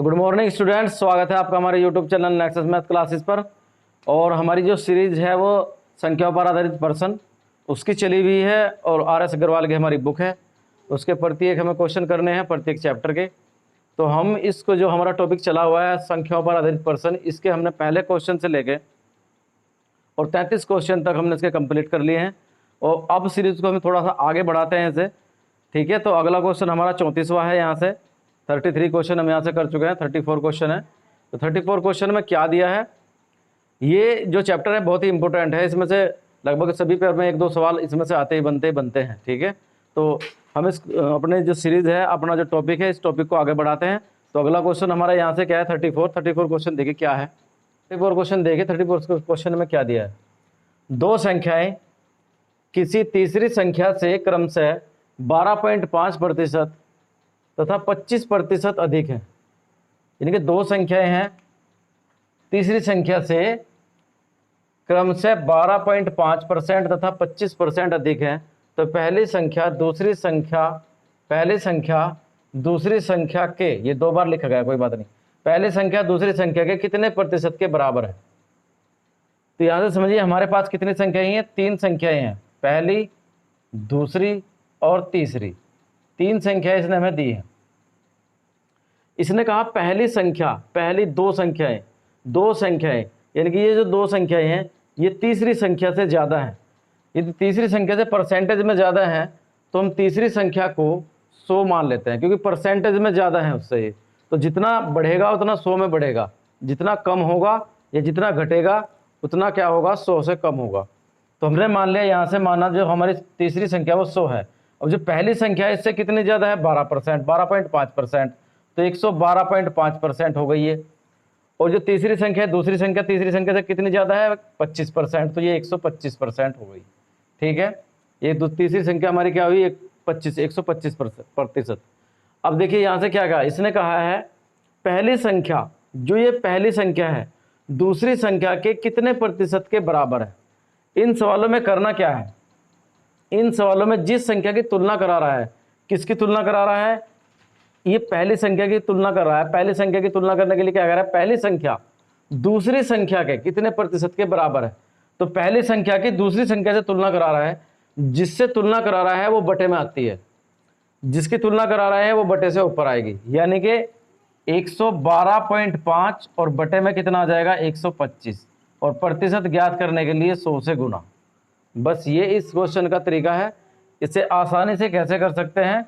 तो good morning students, स्वागत है आपका हमारे YouTube channel nexus math classes पर। और हमारी जो सीरीज है वो संख्याओं पर आधारित प्रश्न उसकी चली हुई है और RS अग्रवाल की हमारी बुक है। उसके प्रत्येक हमें क्वेश्चन करने हैं प्रत्येक चैप्टर के। तो हम इसको जो हमारा टॉपिक चला हुआ है संख्याओं पर आधारित प्रश्न, इसके हमने पहले क्वेश्चन से लेके और 33 क्वेश्चन तक हमने इसके कंप्लीट कर लिए हैं। और अब सीरीज को हम थोड़ा सा आगे बढ़ाते हैं इसे, ठीक है। तो अगला क्वेश्चन हमारा 34वां है। यहाँ से 33 क्वेश्चन हम यहाँ से कर चुके हैं, 34 क्वेश्चन है। तो 34 क्वेश्चन में क्या दिया है, ये जो चैप्टर है बहुत ही इंपॉर्टेंट है। इसमें से लगभग सभी पेपर में 1-2 सवाल इसमें से आते ही बनते हैं, ठीक है। तो हम इस अपने जो सीरीज है, अपना जो टॉपिक है, इस टॉपिक को आगे बढ़ाते हैं। तो अगला क्वेश्चन हमारा यहाँ से क्या है, 34 क्वेश्चन देखिए क्या है। 34 क्वेश्चन देखिए, 34 क्वेश्चन में क्या दिया है। दो संख्याएं किसी तीसरी संख्या से क्रमशः 12.5% तथा 25% अधिक है। यानी कि दो संख्याएं हैं, तीसरी संख्या से क्रमशः 12.5% तथा 25% अधिक है। तो पहली संख्या दूसरी संख्या के, ये 2 बार लिखा गया, कोई बात नहीं, पहली संख्या दूसरी संख्या के कितने प्रतिशत के बराबर है। तो यहां से समझिए हमारे पास कितनी संख्याएं हैं, 3 संख्याएं हैं, पहली, दूसरी और तीसरी। 3 संख्याएं इसने हमें दी है। इसने कहा पहली संख्या, पहली दो संख्याएं, यानी कि ये जो 2 संख्याएं हैं ये तीसरी संख्या से ज़्यादा है। यदि तीसरी संख्या से परसेंटेज में ज़्यादा है तो हम तीसरी संख्या को 100 मान लेते हैं, क्योंकि परसेंटेज में ज़्यादा है उससे ये। तो जितना बढ़ेगा उतना 100 में बढ़ेगा, जितना कम होगा या जितना घटेगा उतना क्या होगा, 100 से कम होगा। तो हमने मान लिया, यहाँ से माना जो हमारी तीसरी संख्या वो 100 है। अब जो पहली संख्या है इससे कितनी ज़्यादा है, 12%, 12.5%, तो 112.5% हो गई है। और जो तीसरी संख्या है, दूसरी संख्या तीसरी संख्या से कितनी ज़्यादा है, 25%, तो ये 125% हो गई, ठीक है। ये तीसरी संख्या हमारी क्या हुई, 125%। अब देखिए यहाँ से क्या कहा, इसने कहा है पहली संख्या, जो ये पहली संख्या है दूसरी संख्या के कितने प्रतिशत के बराबर है। इन सवालों में करना क्या है, इन सवालों में जिस संख्या की तुलना करा रहा है, किसकी तुलना करा रहा है, ये पहली संख्या की तुलना कर रहा है। पहली संख्या की तुलना करने के लिए क्या कर रहा है, पहली संख्या दूसरी संख्या के कितने प्रतिशत के बराबर है। तो पहली संख्या की दूसरी संख्या से तुलना करा रहा है, जिससे तुलना करा रहा है वो बटे में आती है, जिसकी तुलना करा रहा है वो बटे से ऊपर आएगी। यानी कि 112.5 और बटे में कितना आ जाएगा, 125, और प्रतिशत ज्ञात करने के लिए 100 से गुना। बस ये इस क्वेश्चन का तरीका है। इसे आसानी से कैसे कर सकते हैं,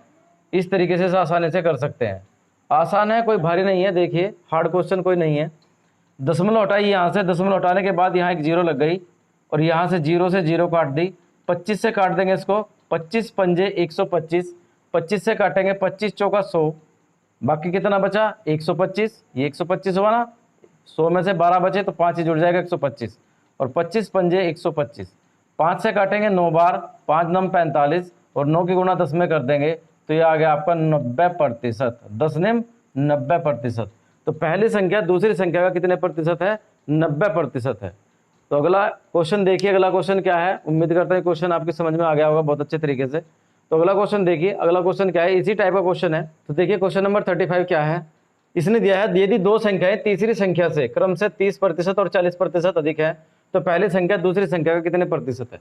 इस तरीके से आसानी से कर सकते हैं। आसान है, कोई भारी नहीं है। देखिए हार्ड क्वेश्चन कोई नहीं है। दशमलव हटाइए, यहाँ से दशमलव हटाने के बाद यहाँ एक 0 लग गई और यहाँ से 0 से 0 काट दी। 25 से काट देंगे इसको, 25 पंजे 125, 25 से काटेंगे 25 चौका 100, बाकी कितना बचा, 125। ये 125 हुआ ना, 100 में से 12 बचे तो 5 ही जुड़ जाएगा, 125, और 25 पंजे 125। 5 से काटेंगे 9 बार, 5 9 45, और 9 की गुणा 10 में कर देंगे तो ये आ गया आपका 90%। 10 निम 90%। तो पहली संख्या दूसरी संख्या का कितने प्रतिशत है, 90% है। तो अगला क्वेश्चन देखिए, अगला क्वेश्चन क्या है। उम्मीद करता हूँ क्वेश्चन आपकी समझ में आ गया होगा बहुत अच्छे तरीके से। तो अगला क्वेश्चन देखिए, अगला क्वेश्चन क्या है, इसी टाइप का क्वेश्चन है। तो देखिए क्वेश्चन नंबर 35 क्या है। इसने दिया है यदि 2 संख्याएं तीसरी संख्या से क्रम से 30% और 40% अधिक है तो पहली संख्या दूसरी संख्या का कितने प्रतिशत है।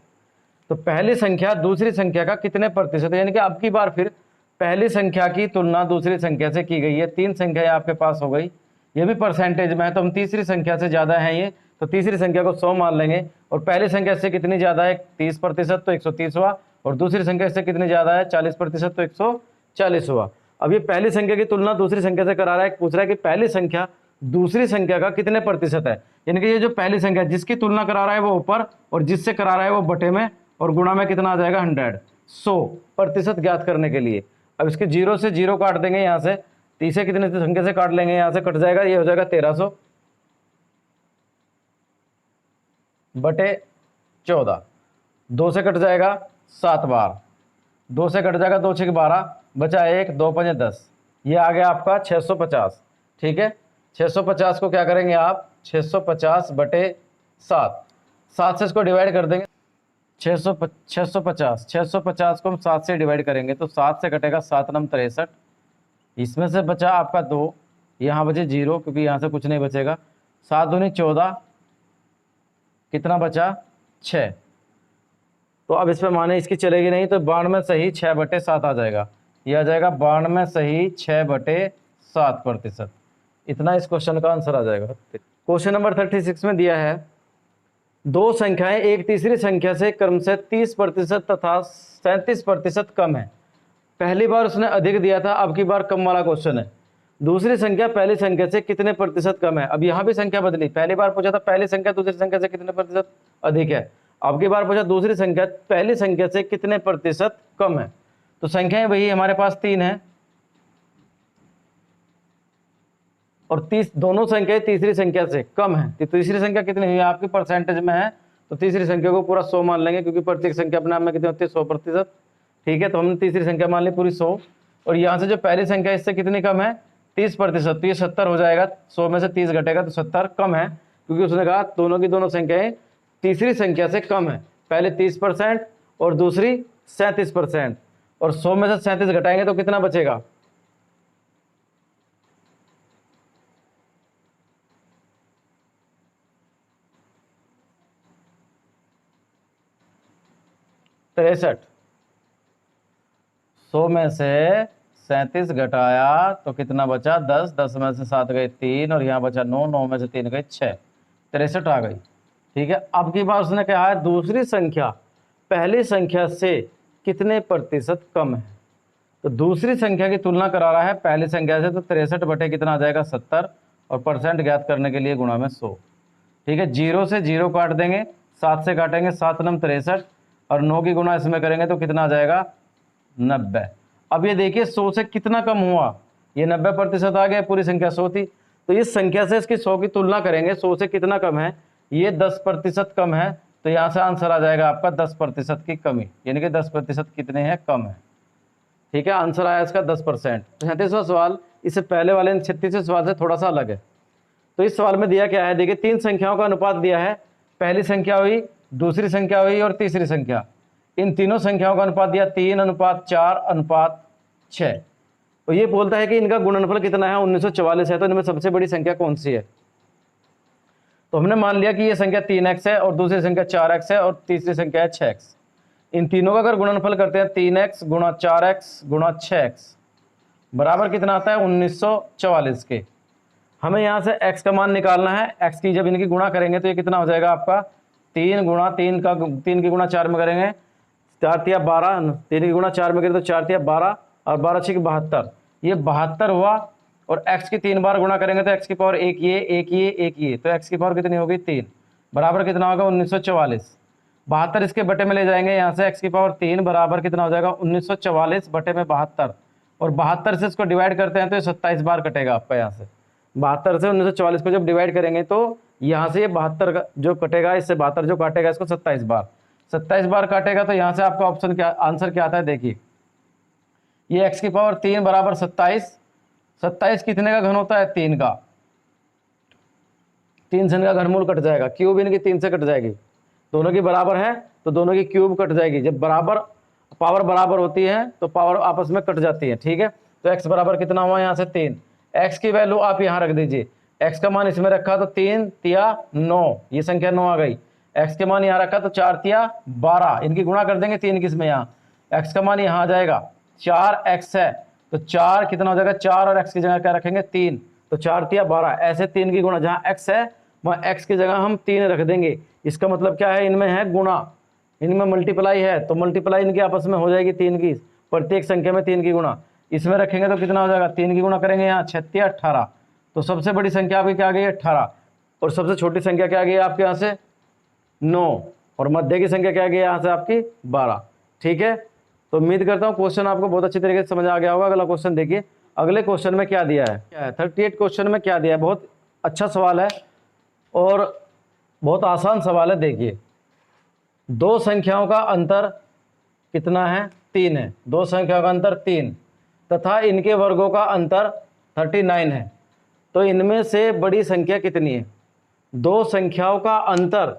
तो पहली संख्या दूसरी संख्या का कितने प्रतिशत है, यानी कि अब की बार फिर पहली संख्या की तुलना दूसरी संख्या से की गई है। 3 संख्याएं आपके पास हो गई, ये भी परसेंटेज में है, तो हम तीसरी संख्या से ज़्यादा है ये, तो तीसरी संख्या को 100 मान लेंगे। और पहली संख्या से कितनी ज़्यादा है, 30%, तो 130 हुआ, और दूसरी संख्या से कितनी ज़्यादा है, 40%, तो 140 हुआ। अब ये पहली संख्या की तुलना दूसरी संख्या से करा रहा है, पूछ रहा है कि पहली संख्या दूसरी संख्या का कितने प्रतिशत है। यानी कि ये जो पहली संख्या जिसकी तुलना करा रहा है वो ऊपर, और जिससे करा रहा है वो बटे में, और गुणा में कितना आ जाएगा, 100% ज्ञात करने के लिए। अब इसके 0 से 0 काट देंगे, यहाँ से 30 से कितने संख्या से काट लेंगे, यहाँ से कट जाएगा, ये हो जाएगा 1300 बटे 14। 2 से कट जाएगा 7 बार, 2 से कट जाएगा 2 6 12, बचा 1, 2 5 10, ये आ गया आपका 650, ठीक है। 650 को क्या करेंगे आप, 650 बटे 7, 7 से इसको डिवाइड कर देंगे। 650 को हम 7 से डिवाइड करेंगे तो 7 से कटेगा 7 9 63, इसमें से बचा आपका 2, यहाँ बचे 0 क्योंकि यहाँ से कुछ नहीं बचेगा। 7 दूनी 14, कितना बचा 6। तो अब इस पे माने इसकी चलेगी नहीं, तो 92 सही 6/7 आ जाएगा। यह आ जाएगा 92 सही 6/7%। इतना इस क्वेश्चन का आंसर आ जाएगा। क्वेश्चन नंबर 36 में दिया है, दो संख्याएं एक तीसरी संख्या से क्रमशः 30% तथा 37% कम है। पहली बार उसने अधिक दिया था, अब की बार कम वाला क्वेश्चन है। दूसरी संख्या पहली संख्या से कितने प्रतिशत कम है। अब यहाँ भी संख्या बदली, पहली बार पूछा था पहली संख्या दूसरी संख्या से कितने प्रतिशत अधिक है, अब की बार पूछा दूसरी संख्या पहली संख्या से कितने प्रतिशत कम है। तो संख्याएं वही हमारे पास 3 है और दोनों संख्याएं तीसरी संख्या से कम है। तो तीसरी संख्या कितनी हुई आपकी परसेंटेज में है, तो तीसरी संख्या को पूरा 100 मान लेंगे, क्योंकि प्रत्येक संख्या अपने आप में कितनी होती है 100%। ठीक है, तो हमने तीसरी संख्या मान ली पूरी 100, और यहाँ से जो पहली संख्या इससे कितनी कम है 30%, तो ये 70 हो जाएगा। 100 में से 30 घटेगा तो 70 कम है, क्योंकि उसने कहा दोनों की दोनों संख्याएं तीसरी संख्या से कम है। पहले 30% और दूसरी 37%, और 100 में से 37 घटाएंगे तो कितना बचेगा, तिरसठ। 100 में से 37 घटाया तो कितना बचा 10, 10 में से 7 गए 3, और यहाँ बचा 9, 9 में से 3 गए 6, 63 आ गई। ठीक है, अब की बार उसने कहा है दूसरी संख्या पहली संख्या से कितने प्रतिशत कम है। तो दूसरी संख्या की तुलना करा रहा है पहली संख्या से, तो 63 बटे कितना आ जाएगा 70, और परसेंट ज्ञात करने के लिए गुणा में 100। ठीक है, 0 से 0 काट देंगे, 7 से काटेंगे 7 नम 63, और 9 की गुणा इसमें करेंगे तो कितना आ जाएगा 90। अब ये देखिए 100 से कितना कम हुआ, ये 90% आ गया, पूरी संख्या 100 थी। तो इस संख्या से इसकी 100 की तुलना करेंगे, 100 से कितना कम है, ये 10% कम है, तो यहाँ से आंसर आ जाएगा आपका 10% की कमी, यानी कि 10% कितने हैं कम है। ठीक है, आंसर आया इसका 10%। 37वां सवाल इससे पहले वाले 36वें सवाल से थोड़ा सा अलग है। तो इस सवाल में दिया क्या है, देखिए 3 संख्याओं का अनुपात दिया है, पहली संख्या हुई, दूसरी संख्या हुई और तीसरी संख्या। इन तीनों संख्याओं का अनुपात दिया 3:4:6, और ये बोलता है कि इनका गुणनफल कितना है 1944 है। तो इनमें सबसे बड़ी संख्या कौन सी है। तो हमने मान लिया कि ये संख्या 3x है, और दूसरी संख्या 4x है, और तीसरी संख्या है 6x। इन तीनों का अगर गुणनफल करते हैं 3x गुणा 4x गुणा 6x बराबर कितना आता है 1944 के। हमें यहाँ से x का मान निकालना है। x की जब इनकी गुणा करेंगे तो ये कितना हो जाएगा आपका 3 गुणा 3 का 3 की गुणा 4 में करेंगे 4 तिया 12, 3 की गुणा 4 में करें तो 4 तिया 12, और 12 6 72, ये 72 हुआ। और x की 3 बार गुणा करेंगे तो x की पावर 1 ये 1 ये 1 ये, तो x की पावर कितनी होगी 3, बराबर कितना होगा 1944। 72 इसके बटे में ले जाएंगे, यहाँ से x की पावर 3 बराबर कितना हो जाएगा 1944 बटे में 72, और 72 से इसको डिवाइड करते हैं तो ये 27 बार कटेगा आपका। यहाँ से 72 से 1944 को जब डिवाइड करेंगे तो यहाँ से ये 72 का जो कटेगा, इससे 72 जो काटेगा इसको 27 बार काटेगा। तो यहाँ से आपका ऑप्शन क्या आंसर क्या आता है, देखिए ये x की पावर 3 बराबर 27, 27 कितने का घन होता है 3 का, 3 से इनका घनमूल कट जाएगा, क्यूब इनकी 3 से कट जाएगी, दोनों की बराबर है तो दोनों की क्यूब कट जाएगी। जब बराबर पावर बराबर होती है तो पावर आपस में कट जाती है। ठीक है, तो x बराबर कितना हुआ यहाँ से 3, x की वैल्यू आप यहाँ रख दीजिए, x का मान इसमें रखा तो 3 तिया 9, ये संख्या 9 आ गई। x के मान यहाँ रखा तो 4 तिया 12, इनकी गुणा कर देंगे 3 किसमें यहाँ, x का मान यहाँ आ जाएगा 4x है, तो 4 कितना हो जाएगा 4, और x की जगह क्या रखेंगे 3, तो 4 तिया 12, ऐसे 3 की गुणा, जहाँ x है वहाँ x की जगह हम 3 रख देंगे। इसका मतलब क्या है, इनमें है गुणा, इनमें मल्टीप्लाई है, तो मल्टीप्लाई इनकी आपस में हो जाएगी 3 की, प्रत्येक संख्या में 3 की गुणा, इसमें रखेंगे तो कितना हो जाएगा 3 की गुणा करेंगे यहाँ 6 तिया 18, तो सबसे बड़ी संख्या आपकी क्या आ गई है 18, और सबसे छोटी संख्या क्या आ गई है आपके यहाँ से 9, और मध्य की संख्या क्या आ गई है यहाँ से आपकी 12। ठीक है, तो उम्मीद करता हूँ क्वेश्चन आपको बहुत अच्छी तरीके से समझ आ गया होगा। अगला क्वेश्चन देखिए, अगले क्वेश्चन में क्या दिया है, 38 क्वेश्चन में क्या दिया है, बहुत अच्छा सवाल है और बहुत आसान सवाल है। देखिए, दो संख्याओं का अंतर कितना है 3 है, दो संख्याओं का अंतर 3 तथा इनके वर्गों का अंतर 39 है, तो इनमें से बड़ी संख्या कितनी है। दो संख्याओं का अंतर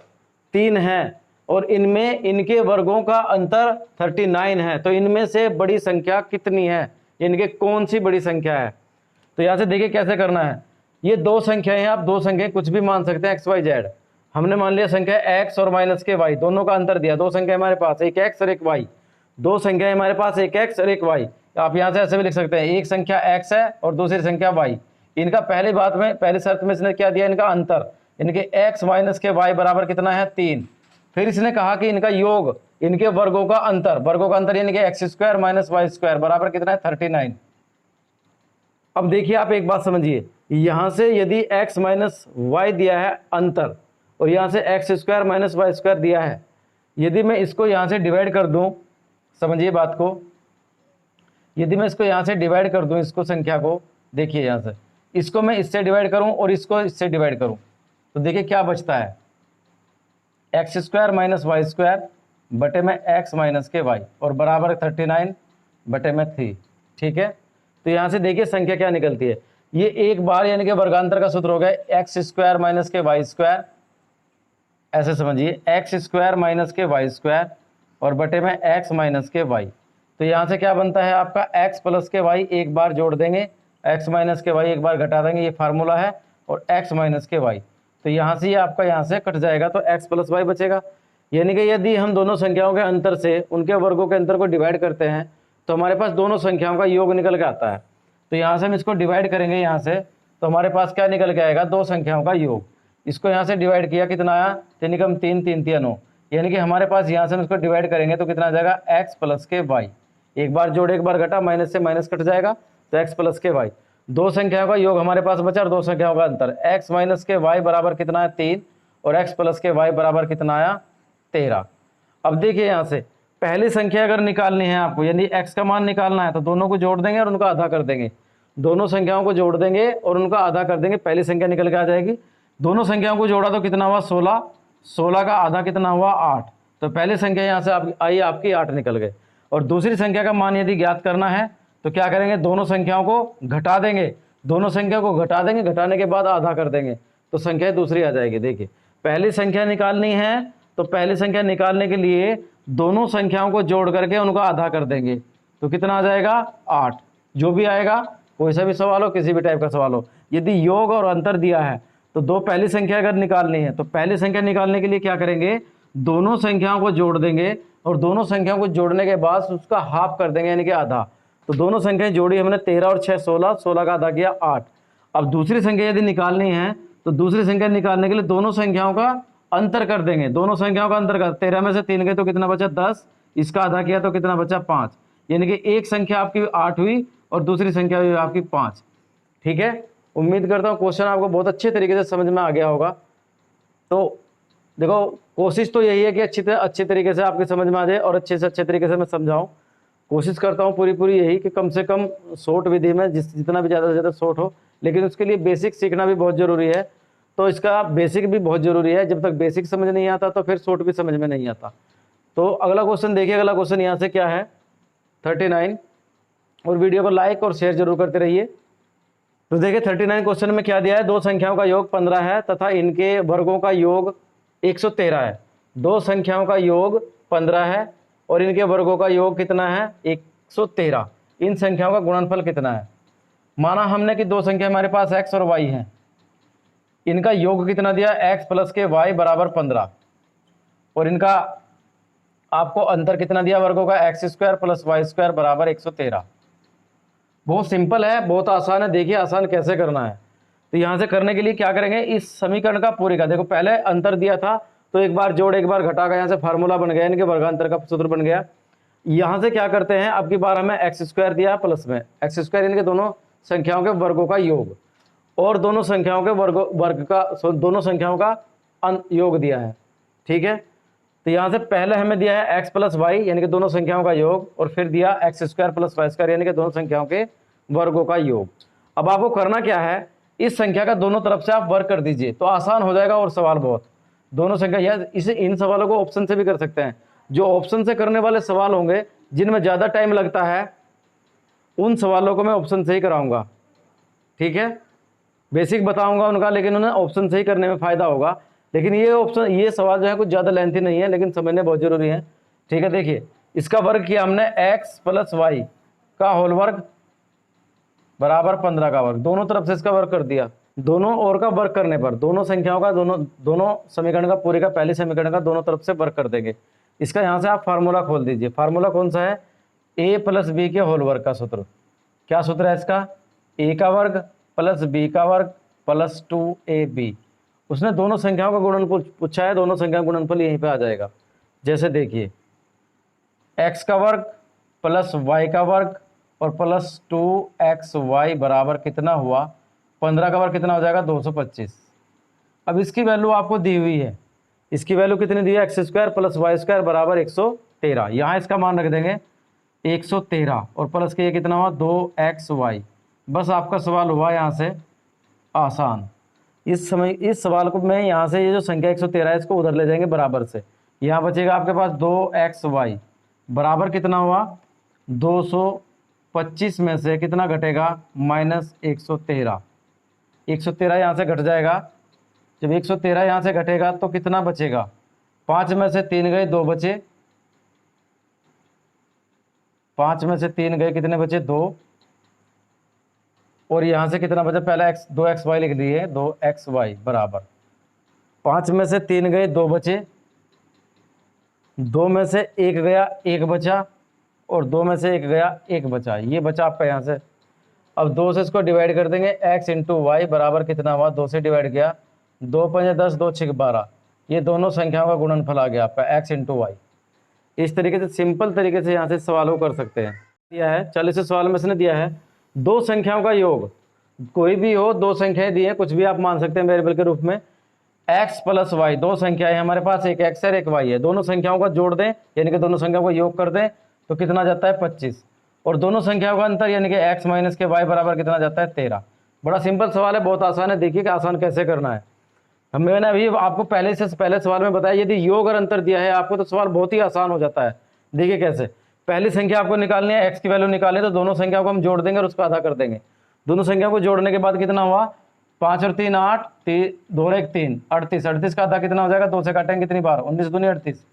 3 है और इनमें इनके वर्गों का अंतर 39 है, तो इनमें से बड़ी संख्या कितनी है, इनके कौन सी बड़ी संख्या है। तो यहाँ से देखिए कैसे करना है। ये दो संख्याएं हैं, आप दो संख्याएं कुछ भी मान सकते हैं, एक्स वाई जेड। हमने मान लिया संख्या एक्स और माइनस के वाई, दोनों का अंतर दिया। दो संख्या हमारे पास, एक एक्स और एक वाई। दो संख्या हमारे पास, एक एक्स और एक वाई। आप यहाँ से ऐसे भी लिख सकते हैं, एक संख्या एक्स है और दूसरी संख्या वाई। इनका पहली बात में, पहली शर्त में इसने क्या दिया, इनका अंतर, इनके एक्स माइनस के वाई बराबर कितना है 3। फिर इसने कहा कि इनका योग, इनके वर्गों का अंतर, वर्गों का अंतर यानी कि x square minus y square बराबर कितना है 39। अब देखिए आप एक बात समझिए, यहां से यदि x माइनस वाई दिया है अंतर, और यहां से x square minus y square दिया है, यदि मैं इसको यहां से डिवाइड कर दूं, समझिए बात को, यदि मैं इसको यहां से डिवाइड कर दूं, इसको संख्या को, देखिए यहां से इसको मैं इससे डिवाइड करूं और इसको इससे डिवाइड करूं, तो देखिए क्या बचता है, x square minus y square बटे में एक्स माइनस के वाई और बराबर 39 बटे में 3। ठीक है, तो यहाँ से देखिए संख्या क्या निकलती है, ये एक बार यानी कि वर्गांतर का सूत्र हो गया एक्स स्क्वायर माइनस के वाई स्क्वायर, ऐसे समझिए एक्स स्क्वायर माइनस के वाई स्क्वायर और बटे में एक्स माइनस के वाई। तो यहाँ से क्या बनता है आपका एक्स प्लस के वाई, एक बार जोड़ देंगे, एक्स माइनस के वाई एक बार घटा देंगे, ये फार्मूला है, और एक्स माइनस के वाई। तो यहाँ से ये आपका यहाँ से कट जाएगा, तो एक्स प्लस वाई बचेगा। यानी कि यदि हम दोनों संख्याओं के अंतर से उनके वर्गों के अंतर को डिवाइड करते हैं तो हमारे पास दोनों संख्याओं का योग निकल के आता है। तो यहाँ से हम इसको डिवाइड करेंगे यहाँ से, तो हमारे पास क्या निकल के आएगा, दो संख्याओं का योग। इसको यहाँ से डिवाइड किया, कितना आया, 3 कम 3 3 3 9, यानी कि हमारे पास यहाँ से हम इसको डिवाइड करेंगे तो कितना आ जाएगा, एक्स प्लस के वाई। एक बार जोड़ एक बार घटा, माइनस से माइनस कट जाएगा, तो एक्स प्लस के वाई। दो संख्याओं का योग हमारे पास बचा और दो संख्याओं का अंतर, एक्स माइनस के वाई बराबर कितना है 3 और एक्स प्लस के वाई बराबर कितना आया 13। अब देखिए यहाँ से पहली संख्या अगर निकालनी है आपको, यानी x का मान निकालना है, तो दोनों को जोड़ देंगे और उनका आधा कर देंगे। दोनों संख्याओं को जोड़ देंगे और उनका आधा कर देंगे, पहली संख्या निकल के आ जाएगी। दोनों संख्याओं को जोड़ा तो कितना हुआ 16, 16 का आधा कितना हुआ 8, तो पहली संख्या यहाँ से आई आपकी 8 निकल गए। और दूसरी संख्या का मान यदि ज्ञात करना है तो क्या करेंगे, दोनों संख्याओं को घटा देंगे, दोनों संख्या को घटा देंगे, घटाने के बाद आधा कर देंगे, तो संख्या दूसरी आ जाएगी। देखिए पहली संख्या निकालनी है तो पहली संख्या निकालने के लिए दोनों संख्याओं को जोड़ करके उनका आधा कर देंगे, तो कितना आ जाएगा 8। जो भी आएगा, कोई सा भी सवाल हो, किसी भी टाइप का सवाल हो, यदि योग और अंतर दिया है तो दो पहली संख्या अगर निकालनी है तो पहली संख्या निकालने के लिए क्या करेंगे, दोनों संख्याओं को जोड़ देंगे और दोनों संख्याओं को जोड़ने के बाद उसका हाफ कर देंगे यानी कि आधा। तो दोनों संख्याएं जोड़ी हमने 13 और 6 16, 16 का आधा किया 8। अब दूसरी संख्या यदि निकालनी है तो दूसरी संख्या निकालने के लिए दोनों संख्याओं का अंतर कर देंगे, दोनों संख्याओं का अंतर कर, 13 में से 3 गए तो कितना बचा 10, इसका आधा किया तो कितना बचा 5, यानी कि एक संख्या आपकी 8 हुई और दूसरी संख्या हुई आपकी 5। ठीक है, उम्मीद करता हूँ क्वेश्चन आपको बहुत अच्छे तरीके से समझ में आ गया होगा। तो देखो कोशिश तो यही है कि अच्छे तरीके से आपकी समझ में आ जाए और अच्छे से अच्छे तरीके से मैं समझाऊँ। कोशिश करता हूँ पूरी यही कि कम से कम शॉर्ट विधि में जितना भी ज़्यादा से ज़्यादा शॉर्ट हो, लेकिन उसके लिए बेसिक सीखना भी बहुत ज़रूरी है। तो इसका बेसिक भी बहुत ज़रूरी है, जब तक बेसिक समझ नहीं आता तो फिर शॉर्ट भी समझ में नहीं आता। तो अगला क्वेश्चन देखिए, अगला क्वेश्चन यहाँ से क्या है 39, और वीडियो को लाइक और शेयर जरूर करते रहिए। तो देखिए 39 क्वेश्चन में क्या दिया है, दो संख्याओं का योग 15 है तथा इनके वर्गों का योग 113 है। दो संख्याओं का योग 15 है और इनके वर्गों का योग कितना है 113। इन संख्याओं का गुणनफल कितना है। माना हमने कि दो संख्या हमारे पास x और y हैं, इनका योग कितना दिया x प्लस के y बराबर 15, और इनका आपको अंतर कितना दिया वर्गों का, x square plus y square बराबर 113। बहुत सिंपल है, बहुत आसान है। देखिए आसान कैसे करना है। तो यहाँ से करने के लिए क्या करेंगे, इस समीकरण का पूरी का, देखो पहले अंतर दिया था तो एक बार जोड़ एक बार घटा का यहाँ से फार्मूला बन गया, इनके वर्गांतर का सूत्र बन गया। यहाँ से क्या करते हैं, अब की बार हमें एक्स स्क्वायर दिया प्लस में एक्स स्क्वायर, इनके दोनों संख्याओं के वर्गों का योग और दोनों संख्याओं के वर्ग का दोनों संख्याओं का योग दिया है। ठीक है, तो यहाँ से पहले हमें दिया है x प्लस वाई यानी कि दोनों संख्याओं का योग, और फिर दिया x square plus y square यानी कि दोनों संख्याओं के वर्गों का योग। अब आपको करना क्या है, इस संख्या का दोनों तरफ से आप वर्ग कर दीजिए तो आसान हो जाएगा और सवाल बहुत। दोनों संख्या या इसे इन सवालों को ऑप्शन से भी कर सकते हैं। जो ऑप्शन से करने वाले सवाल होंगे जिनमें ज़्यादा टाइम लगता है उन सवालों को मैं ऑप्शन से ही कराऊंगा। ठीक है, बेसिक बताऊंगा उनका, लेकिन उन्हें ऑप्शन से ही करने में फ़ायदा होगा। लेकिन ये सवाल जो है कुछ ज़्यादा लेंथी नहीं है, लेकिन समझने बहुत ज़रूरी है। ठीक है, देखिए इसका वर्ग किया हमने x प्लस वाई का होल वर्ग बराबर 15 का वर्ग, दोनों तरफ से इसका वर्ग कर दिया। दोनों ओर का वर्ग करने पर दोनों संख्याओं का दोनों समीकरण का पूरे का पहले समीकरण का दोनों तरफ से वर्ग कर देंगे। इसका यहाँ से आप फार्मूला खोल दीजिए। फार्मूला कौन सा है? a प्लस बी के होल वर्ग का सूत्र। क्या सूत्र है इसका? a का वर्ग प्लस b का वर्ग प्लस 2ab। उसने दोनों संख्याओं का गुणनफल पूछा है, दोनों संख्याओं का गुणनफल यहीं पे आ जाएगा। जैसे देखिए x का वर्ग प्लस y का वर्ग और प्लस 2xy बराबर कितना हुआ? 15 का वर्ग कितना हो जाएगा? 225। अब इसकी वैल्यू आपको दी हुई है, इसकी वैल्यू कितनी दी है? X square plus y square बराबर 113। यहाँ इसका मान रख देंगे 113 और प्लस के ये कितना हुआ? 2xy। बस आपका सवाल हुआ यहाँ से आसान। इस सवाल को मैं यहाँ से ये जो संख्या 113 है इसको उधर ले जाएंगे बराबर से। यहाँ बचेगा आपके पास 2xy बराबर कितना हुआ? 225 में से कितना घटेगा? माइनस 113। 113 यहाँ से घट जाएगा। जब 113 यहाँ से घटेगा तो कितना बचेगा? 5 में से 3 गए, 2 बचे। 5 में से 3 गए, कितने बचे? 2। और यहाँ से कितना बचा? पहले x 2xy लिख दिए, 2xy बराबर 5 में से 3 गए, 2 बचे। 2 में से 1 गया, 1 बचा। और 2 में से 1 गया, 1 बचा। ये बचा आपका यहाँ से। अब 2 से इसको डिवाइड कर देंगे, x इंटू वाई बराबर कितना हुआ? 2 से डिवाइड किया, 2 5 10, 2 6 12। ये दोनों संख्याओं का गुणनफल आ गया आपका x इंटू वाई। इस तरीके से सिंपल तरीके से यहाँ से सवाल को कर सकते हैं। दिया है 40 सवाल में इसने दिया है दो संख्याओं का योग, कोई भी हो, दो संख्याएं दी है, कुछ भी आप मान सकते हैं वेरिएबल के रूप में। x प्लस वाई, दो संख्याएं हमारे पास, एक x है एक y है। दोनों संख्याओं का जोड़ दें यानी कि दोनों संख्याओं का योग कर दें तो कितना जाता है? 25। और दोनों संख्याओं का अंतर यानी कि x माइनस के y बराबर कितना जाता है? 13। बड़ा सिंपल सवाल है, बहुत आसान है। देखिए कि आसान कैसे करना है। मैंने अभी आपको पहले सवाल में बताया, यदि योग और अंतर दिया है आपको तो सवाल बहुत ही आसान हो जाता है। देखिए कैसे। पहली संख्या आपको निकालनी है, x की वैल्यू निकालनी है, तो दोनों संख्याओं को हम जोड़ देंगे और उसको आधा कर देंगे। दोनों संख्याओं को जोड़ने के बाद कितना हुआ? 5 और 3 8, 2 और 1 3, 38। 38 का आधा कितना हो जाएगा? 2 से काटेंगे कितनी बार? 19 दूनी 38।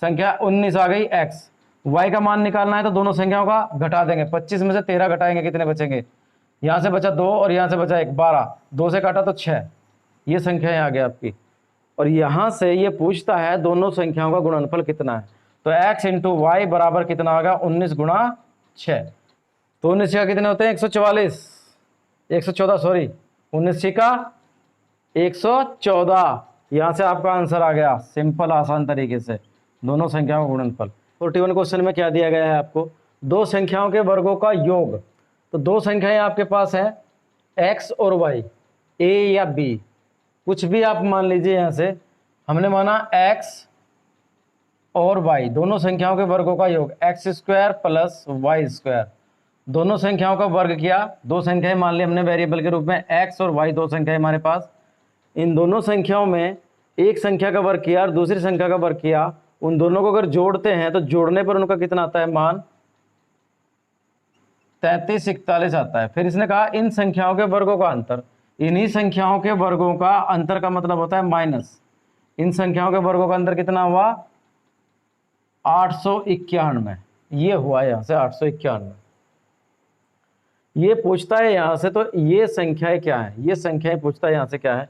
संख्या 19 आ गई x। y का मान निकालना है तो दोनों संख्याओं का घटा देंगे। 25 में से 13 घटाएंगे, कितने बचेंगे? यहाँ से बचा 2 और यहाँ से बचा 1, 12। 2 से काटा तो 6। ये संख्याएं आ गई आपकी। और यहाँ से ये पूछता है दोनों संख्याओं का गुणनफल कितना है, तो x इंटू वाई बराबर कितना होगा? 19 गुणा 6। तो 19 का कितने होते हैं? 144, 114 सॉरी, 19 का 114। यहाँ से आपका आंसर आ गया सिंपल आसान तरीके से, दोनों संख्याओं का गुणनफल। 41 क्वेश्चन में क्या दिया गया है आपको? दो संख्याओं के वर्गों का योग। तो दो संख्याएं आपके पास है x और y, a या b, कुछ भी आप मान लीजिए। यहाँ से हमने माना x और y, दोनों संख्याओं के वर्गों का योग, x square plus y square. दोनों संख्याओं का वर्ग किया, दो संख्याएं मान ली हमने वेरिएबल के रूप में, x और y, दो संख्याएं हमारे पास। इन दोनों संख्याओं में एक संख्या का वर्ग किया और दूसरी संख्या का वर्ग किया। उन दोनों को अगर जोड़ते हैं तो जोड़ने पर उनका कितना आता है मान? 33 41 आता है। फिर इसने कहा इन संख्याओं के वर्गों का अंतर, इन्हीं संख्याओं के वर्गों का अंतर का मतलब होता है माइनस। इन संख्याओं के वर्गों का अंतर कितना हुआ? 891। ये हुआ यहाँ से 891। ये पूछता है यहाँ से, तो ये संख्याएं क्या है? ये संख्याएं पूछता है यहाँ से क्या है,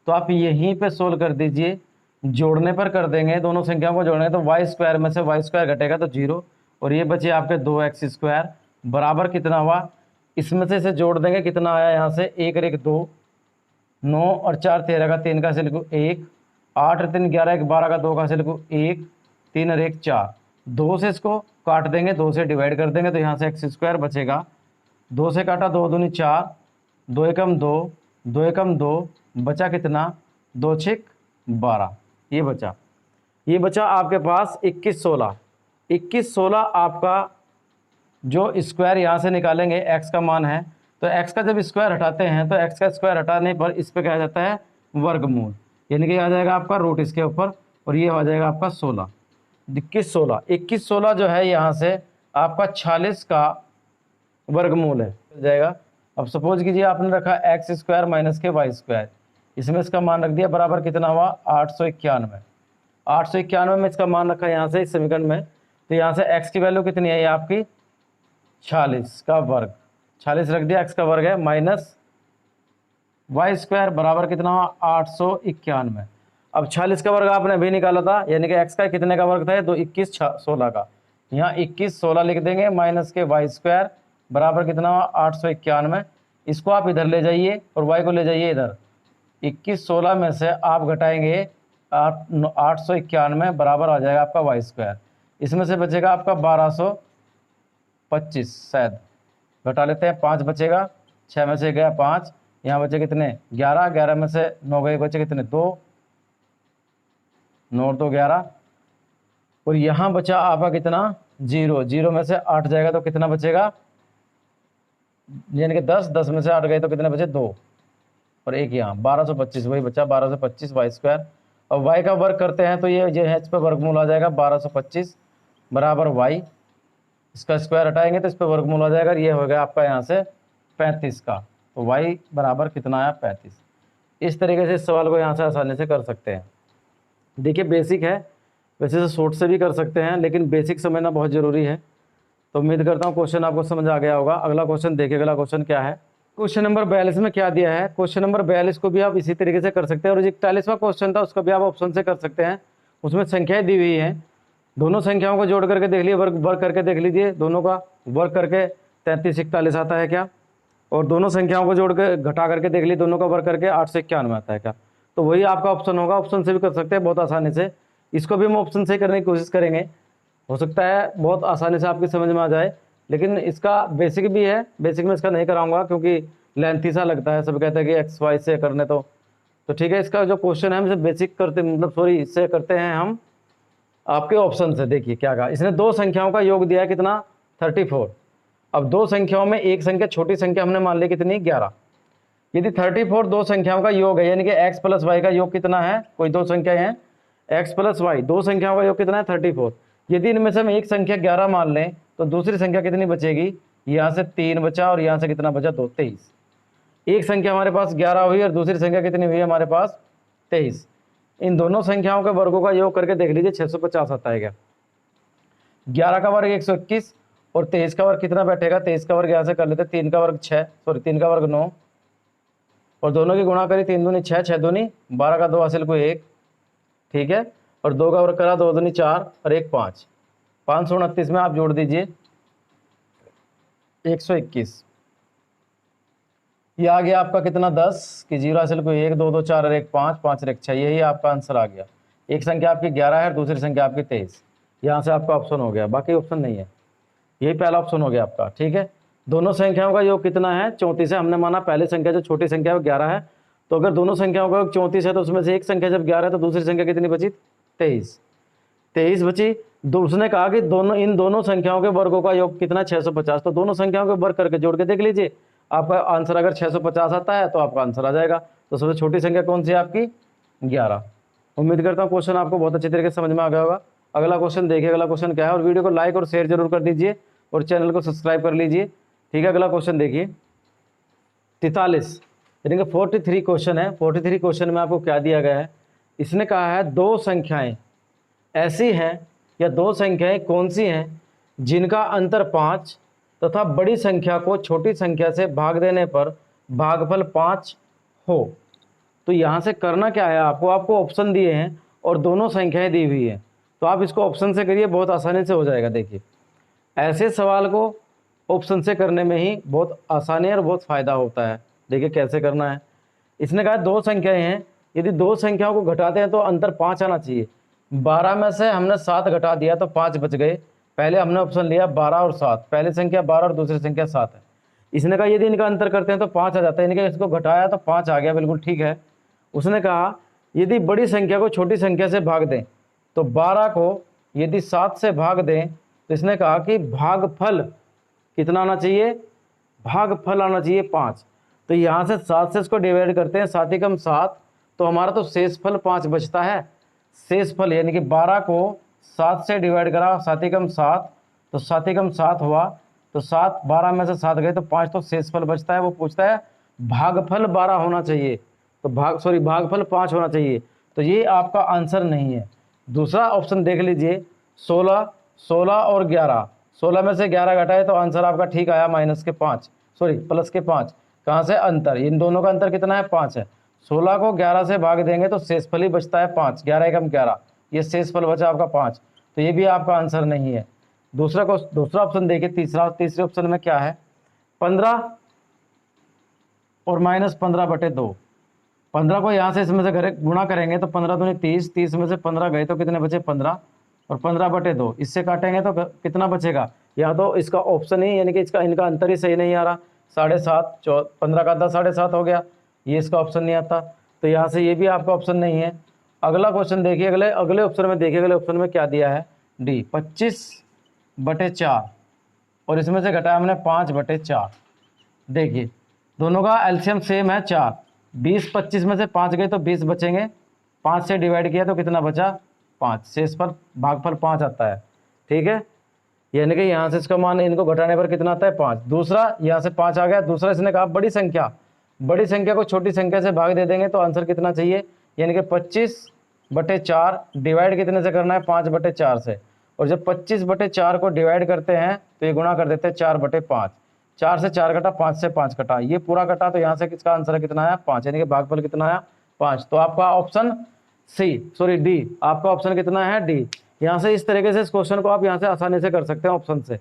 तो आप यहीं पे सोल्व कर दीजिए। जोड़ने पर कर देंगे, दोनों संख्याओं को जोड़ेंगे तो वाई स्क्वायर में से वाई स्क्वायर घटेगा तो 0, और ये बचे आपके 2x स्क्वायर बराबर कितना हुआ? इसमें से इसे जोड़ देंगे, कितना आया यहाँ से? 1 और 1 2, 9 और 4 13 का 3 का सिल्कू 1, 8 और 3 11, 1 12 का 2 का सिल्कू 1, 3 और 1 4। 2 से इसको काट देंगे, 2 से डिवाइड कर देंगे तो यहाँ से x स्क्वायर बचेगा। 2 से काटा 2 दूनी 4, 2 एकम 2, 2 एकम 2, बचा कितना? 2 6 12। ये बचा आपके पास 21 16। 21 16 आपका जो स्क्वायर यहाँ से निकालेंगे, x का मान है, तो x का जब स्क्वायर हटाते हैं तो x का स्क्वायर हटाने पर इस पे क्या आ जाता है? वर्गमूल, यानी कि आ जाएगा आपका रूट इसके ऊपर, और ये आ जाएगा आपका 16। 21 16, 21 16 जो है यहाँ से आपका 46 का वर्गमूल है, मिल जाएगा। अब सपोज कीजिए आपने रखा एक्स स्क्वायर माइनस के वाई स्क्वायर, इसमें इसका मान रख दिया बराबर कितना हुआ? 891। 891 में इसका मान रखा यहाँ से इस समीकरण में, तो यहाँ से x की वैल्यू कितनी है? ये आपकी 46 का वर्ग, 46 रख दिया, x का वर्ग है माइनस वाई स्क्वायर बराबर कितना हुआ 891। अब 46 का वर्ग आपने अभी निकाला था, यानी कि x का कितने का वर्ग था, तो 21 16 का। यहाँ 21 16 लिख देंगे माइनस के वाई स्क्वायर बराबर कितना हुआ 891। इसको आप इधर ले जाइए और y को ले जाइए इधर। 21 16 में से आप घटाएंगे 891 बराबर आ जाएगा आपका वाई स्क्वायर। इसमें से बचेगा आपका 1225, शायद घटा लेते हैं, 5 बचेगा, 6 में से गया 5, यहाँ बचे कितने 11, 11 में से 9 गए, बचे कितने 2, 9 2 11, और यहाँ बचा आपका कितना 0, 0 में से 8 जाएगा तो कितना बचेगा, यानी कि 10, 10 में से 8 गए तो कितने बचे 2 और 1 यहाँ 1225, वही बचा 1225 वाई स्क्वायर। अब वाई का वर्ग करते हैं तो ये एच पे वर्गमूल आ जाएगा 1225 बराबर वाई, इसका स्क्वायर हटाएंगे तो इस पर वर्गमूल आ जाएगा, ये हो गया आपका यहाँ से 35 का, तो y बराबर कितना आया 35। इस तरीके से इस सवाल को यहाँ से आसानी से कर सकते हैं। देखिए बेसिक है, वैसे तो शॉर्ट से भी कर सकते हैं, लेकिन बेसिक समझना बहुत ज़रूरी है। तो उम्मीद करता हूँ क्वेश्चन आपको समझ आ गया होगा। अगला क्वेश्चन देखिए, अगला क्वेश्चन क्या है, क्वेश्चन नंबर 42 में क्या दिया है। क्वेश्चन नंबर 42 को भी आप इसी तरीके से कर सकते हैं, और जो 41वां क्वेश्चन था उसको भी आप ऑप्शन से कर सकते हैं। उसमें संख्याएँ दी हुई हैं, दोनों संख्याओं को जोड़ करके देख लीजिए, वर्ग करके देख लीजिए, दोनों का वर्ग करके 33 41 आता है क्या, और दोनों संख्याओं को जोड़ के घटा करके देख लीजिए, दोनों का वर्ग करके 891 आता है क्या। तो वही आपका ऑप्शन होगा, ऑप्शन से भी कर सकते हैं बहुत आसानी से। इसको भी हम ऑप्शन से करने की कोशिश करेंगे, हो सकता है बहुत आसानी से आपकी समझ में आ जाए, लेकिन इसका बेसिक भी है, बेसिक में इसका नहीं कराऊंगा क्योंकि लेंथी सा लगता है, सब कहते हैं कि एक्स वाई से करने तो ठीक है। इसका जो क्वेश्चन है हम इसे बेसिक करते, मतलब सॉरी इससे करते हैं हम आपके ऑप्शन से। देखिए क्या कहा इसने, दो संख्याओं का योग दिया है कितना 34। अब दो संख्याओं में एक संख्या छोटी संख्या हमने मान ली कितनी 11। यदि 34 दो संख्याओं का योग है, यानी कि x प्लस वाई का योग कितना है, कोई दो संख्याएं हैं x प्लस वाई, दो संख्याओं का योग कितना है 34। यदि इनमें से हम एक संख्या 11 मान लें तो दूसरी संख्या कितनी बचेगी, यहाँ से 3 बचा और यहाँ से कितना बचा 2 23। एक संख्या हमारे पास 11 हुई और दूसरी संख्या कितनी हुई हमारे पास 23। इन दोनों संख्याओं के वर्गों का योग करके देख लीजिए 650 आता है क्या। 11 का वर्ग 121 और 23 का वर्ग कितना बैठेगा, 23 का वर्ग यहाँ से कर लेते, 3 का वर्ग 6, सॉरी 3 का वर्ग 9, और दोनों की गुणा करी 3 दूनी 6, 6 दूनी 12 का 2 हासिल को 1, ठीक है, और 2 का वर्ग करा 2 दूनी 4 और 1 5, 529 में आप जोड़ दीजिए 121। ये आ गया आपका कितना 10 कि 0 हासिल को 1 2 2 4 और 1 5 5 और 1 6, यही आपका आंसर आ गया। एक संख्या आपकी 11 है और दूसरी संख्या आपकी 23, यहाँ से आपका ऑप्शन हो गया, बाकी ऑप्शन नहीं है, यही पहला ऑप्शन हो गया आपका, ठीक है। दोनों संख्याओं का योग कितना है 34 है, हमने माना पहली संख्या जो छोटी संख्या है वो 11 है, तो अगर दोनों संख्याओं का योग 34 है तो उसमें से एक संख्या जब 11 है तो दूसरी संख्या कितनी बची 23 बची। उसने कहा कि इन दोनों संख्याओं के वर्गों का योग कितना 650, तो दोनों संख्याओं के वर्ग करके जोड़ के देख लीजिए, आपका आंसर अगर 650 आता है तो आपका आंसर आ जाएगा। तो सबसे छोटी संख्या कौन सी है आपकी 11। उम्मीद करता हूँ क्वेश्चन आपको बहुत अच्छी तरीके से समझ में आ गया होगा। अगला क्वेश्चन देखिए, अगला क्वेश्चन क्या है, और वीडियो को लाइक और शेयर जरूर कर दीजिए और चैनल को सब्सक्राइब कर लीजिए, ठीक है। अगला क्वेश्चन देखिए 43, यानी कि 43 क्वेश्चन है। 43 क्वेश्चन में आपको क्या दिया गया है, इसने कहा है दो संख्याएं ऐसी हैं या दो संख्याएं कौन सी हैं जिनका अंतर 5 तथा बड़ी संख्या को छोटी संख्या से भाग देने पर भागफल 5 हो। तो यहाँ से करना क्या है, आपको ऑप्शन दिए हैं और दोनों संख्याएं दी हुई हैं, तो आप इसको ऑप्शन से करिए, बहुत आसानी से हो जाएगा। देखिए ऐसे सवाल को ऑप्शन से करने में ही बहुत आसानी और बहुत फ़ायदा होता है। देखिए कैसे करना है, इसने कहा दो संख्याएं हैं, यदि दो संख्याओं को घटाते हैं तो अंतर 5 आना चाहिए। 12 में से हमने 7 घटा दिया तो 5 बच गए। पहले हमने ऑप्शन लिया 12 और 7, पहली संख्या 12 और दूसरी संख्या 7 है। इसने कहा यदि इनका अंतर करते हैं तो 5 आ जाता है, इनके इसको घटाया तो 5 आ गया, बिल्कुल ठीक है। उसने कहा यदि बड़ी संख्या को छोटी संख्या से भाग दें तो 12 को यदि 7 से भाग दें तो इसने कहा कि भागफल कितना आना चाहिए, भागफल आना चाहिए 5। तो यहाँ से 7 से इसको डिवाइड करते हैं, 7 एकम 7, तो हमारा तो शेषफल 5 बचता है। शेषफल यानी कि 12 को 7 से डिवाइड करा, 7 एकम 7, तो 7 एकम 7 हुआ, तो 7 12 में से 7 गए तो 5 तो शेषफल बचता है। वो पूछता है भागफल 12 होना चाहिए, तो भागफल 5 होना चाहिए, तो ये आपका आंसर नहीं है। दूसरा ऑप्शन देख लीजिए 16 और 11, 16 में से 11 घटाए तो आंसर आपका ठीक आया -5, सॉरी प्लस के 5, कहाँ से अंतर, इन दोनों का अंतर कितना है 5 है। 16 को 11 से भाग देंगे तो शेषफल ही बचता है 5, 11 एकम 11, ये शेषफल बचा आपका 5, तो ये भी आपका आंसर नहीं है। दूसरा ऑप्शन देखिए, तीसरे ऑप्शन में क्या है, 15 और -15/2। 15 को यहाँ से इसमें से गुणा करेंगे तो 15 दूनी 30, 30 में से 15 गए तो कितने बचे 15, और 15/2 इससे काटेंगे तो कितना बचेगा, या तो इसका ऑप्शन ही यानी कि इनका अंतर ही सही नहीं आ रहा, 7.5, 15 का 10 7.5 हो गया, ये इसका ऑप्शन नहीं आता, तो यहाँ से ये भी आपका ऑप्शन नहीं है। अगला क्वेश्चन देखिए, अगले ऑप्शन में देखिए, अगले ऑप्शन में क्या दिया है, डी 25/4, और इसमें से घटाया हमने 5/4। देखिए दोनों का एलसीएम सेम है 4, 20 25 में से 5 गए तो 20 बचेंगे, 5 से डिवाइड किया तो कितना बचा 5, शेष पर भागफल 5 आता है, ठीक है, यानी कि यहाँ से इसका मान इनको घटाने पर कितना आता है 5। दूसरा यहाँ से 5 आ गया, दूसरा इसने कहा बड़ी संख्या को छोटी संख्या से भाग दे देंगे तो आंसर कितना चाहिए, यानी कि 25/4 डिवाइड कितने से करना है 5/4 से, और जब 25/4 को डिवाइड करते हैं तो ये गुणा कर देते हैं 4/5, 4 से 4 कटा, 5 से 5 कटा, ये पूरा कटा, तो यहाँ से किसका आंसर कितना आया 5, यानी कि भागफल कितना आया 5। तो आपका ऑप्शन डी, आपका ऑप्शन कितना है डी। यहाँ से इस तरीके से इस क्वेश्चन को आप यहाँ से आसानी से कर सकते हैं ऑप्शन से।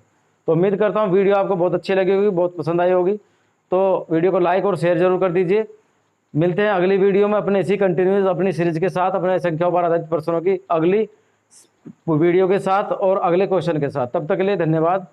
तो उम्मीद करता हूँ वीडियो आपको बहुत अच्छी लगी होगी, बहुत पसंद आई होगी, तो वीडियो को लाइक और शेयर जरूर कर दीजिए। मिलते हैं अगली वीडियो में अपने इसी कंटिन्यूस अपनी सीरीज के साथ, अपने संख्याओं पर आधारित प्रश्नों की अगली वीडियो के साथ और अगले क्वेश्चन के साथ। तब तक के लिए धन्यवाद।